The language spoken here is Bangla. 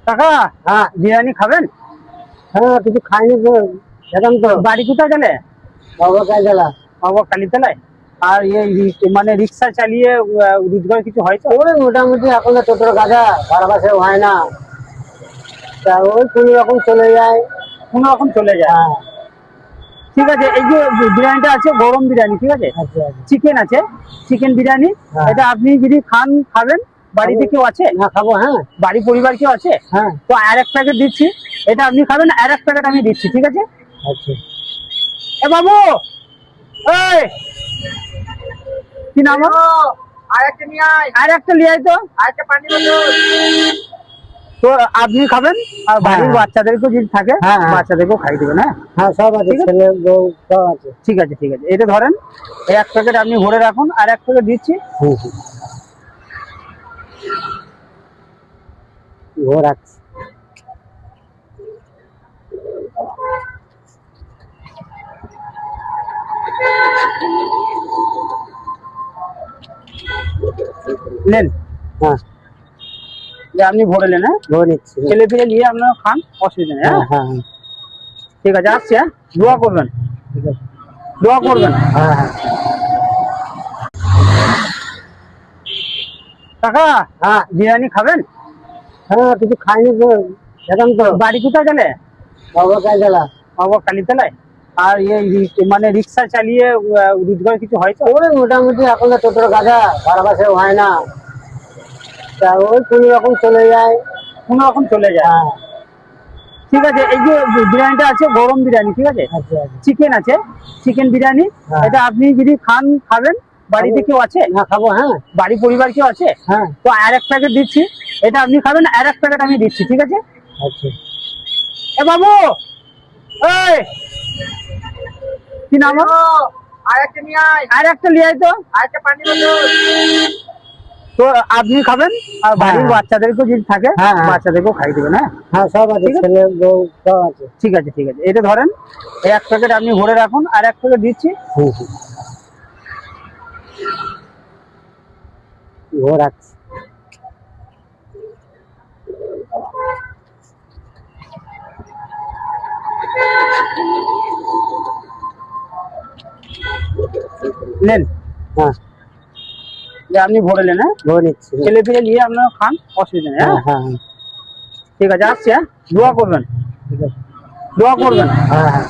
কাকা, হ্যাঁ বিরিয়ানি খাবেন? হ্যাঁ কিছু খাইনি তো, এখন তো বাড়ি কোথায় গেলে? বাবা কাজ গেলা। বাবা কালীতলায়। আর মানে রিক্সা চালিয়ে রোজগার কিছু হয়েছে? ওই মোটামুটি এখন তো টোটোর গাদা ভাড়া বাসে হয় না, তা ওই কোনো রকম চলে যায়। কোনো রকম চলে যায়। হ্যাঁ ঠিক আছে, এই যে বিরিয়ানিটা আছে গরম বিরিয়ানি, ঠিক আছে, আচ্ছা আচ্ছা। চিকেন আছে, চিকেন বিরিয়ানি। হ্যাঁ। এটা আপনি যদি খাবেন, বাড়িতে কেউ আছে? না খাবো। হ্যাঁ বাড়ি পরিবার কেউ আছে? হ্যাঁ তো আর এক প্যাকেট দিচ্ছি, এটা আপনি খাবেন, আর এক প্যাকেট আমি দিচ্ছি, ঠিক আছে? আচ্ছা। এ বাবু, এই কি নাম? আরেকটা নিয়ে আয়, আর একটা লিয়ে আয় তো। আরেকটা পানি বোতল। তো আপনি খাবেন, আর বাড়ির বাচ্চাদেরকেও যদি থাকে হ্যাঁ, হ্যাঁ। বাচ্চাদেরকেও খাই দেবেন। হ্যাঁ হ্যাঁ সব আছে, ঠিক আছে। ছেলে বউ সব আছে। ঠিক আছে ঠিক আছে, এটা ধরেন, এই এক প্যাকেট আপনি ভরে রাখুন, আর এক প্যাকেট দিচ্ছি। হুম হুম, ও রাখছি। নেন, হ্যাঁ যে আপনি ভরে নেন। হ্যাঁ, ধরে নিচ্ছি। ছেলে পেলে নিয়ে আপনারা খান, অসুবিধা নেই। হ্যাঁ হ্যাঁ হ্যাঁ হ্যাঁ, ঠিক আছে, আসছি। হ্যাঁ, দোয়া করবেন, ঠিক আছে। দোয়া করবেন। হ্যাঁ হ্যাঁ কাকা, হ্যাঁ বিরিয়ানি খাবেন? হ্যাঁ কিছু খাইনি তো, এখন তো বাড়ি কোথায় গেলে? বাবা কাজ গেলা। বাবা কালীতলায়। আর মানে রিক্সা চালিয়ে রোজগার কিছু হয়েছে? ওই মোটামুটি এখন তো টোটোর গাদা ভাড়া বাসে হয় না, তা ওই কোনো রকম চলে যায়। কোনো রকম চলে যায়। হ্যাঁ ঠিক আছে, এই যে বিরিয়ানিটা আছে গরম বিরিয়ানি, ঠিক আছে, আচ্ছা আচ্ছা। চিকেন আছে, চিকেন বিরিয়ানি। হ্যাঁ। এটা আপনি যদি খাবেন, বাড়িতে কেউ আছে? না খাবো। হ্যাঁ বাড়ি পরিবার কেউ আছে? হ্যাঁ তো আর এক প্যাকেট দিচ্ছি, এটা আপনি খাবেন, আর এক প্যাকেট আমি দিচ্ছি, ঠিক আছে? আচ্ছা। এ বাবু, এই কি নাম? আরেকটা নিয়ে আয়, আর একটা লিয়ে আয় তো। আরেকটা পানি বোতল। তো আপনি খাবেন, আর বাড়ির হ্যাঁ। বাচ্চাদেরকেও যদি থাকে হ্যাঁ, হ্যাঁ। বাচ্চাদেরকেও খাই দেবেন। হ্যাঁ হ্যাঁ সব আছে, ঠিক আছে। ছেলে বউ সব আছে। ঠিক আছে ঠিক আছে, এটা ধরেন, এই এক প্যাকেট আপনি ভরে রাখুন, আর এক প্যাকেট দিচ্ছি। হুম হুম, ও রাখছি। নেন, হ্যাঁ যে আপনি ভরে নেন। হ্যাঁ, ধরে নিচ্ছি। ছেলে পেলে নিয়ে আপনারা খান, অসুবিধা নেই। হ্যাঁ হ্যাঁ হ্যাঁ হ্যাঁ, ঠিক আছে, আসছি। হ্যাঁ, দোয়া করবেন, ঠিক আছে। দোয়া করবেন। হ্যাঁ হ্যাঁ।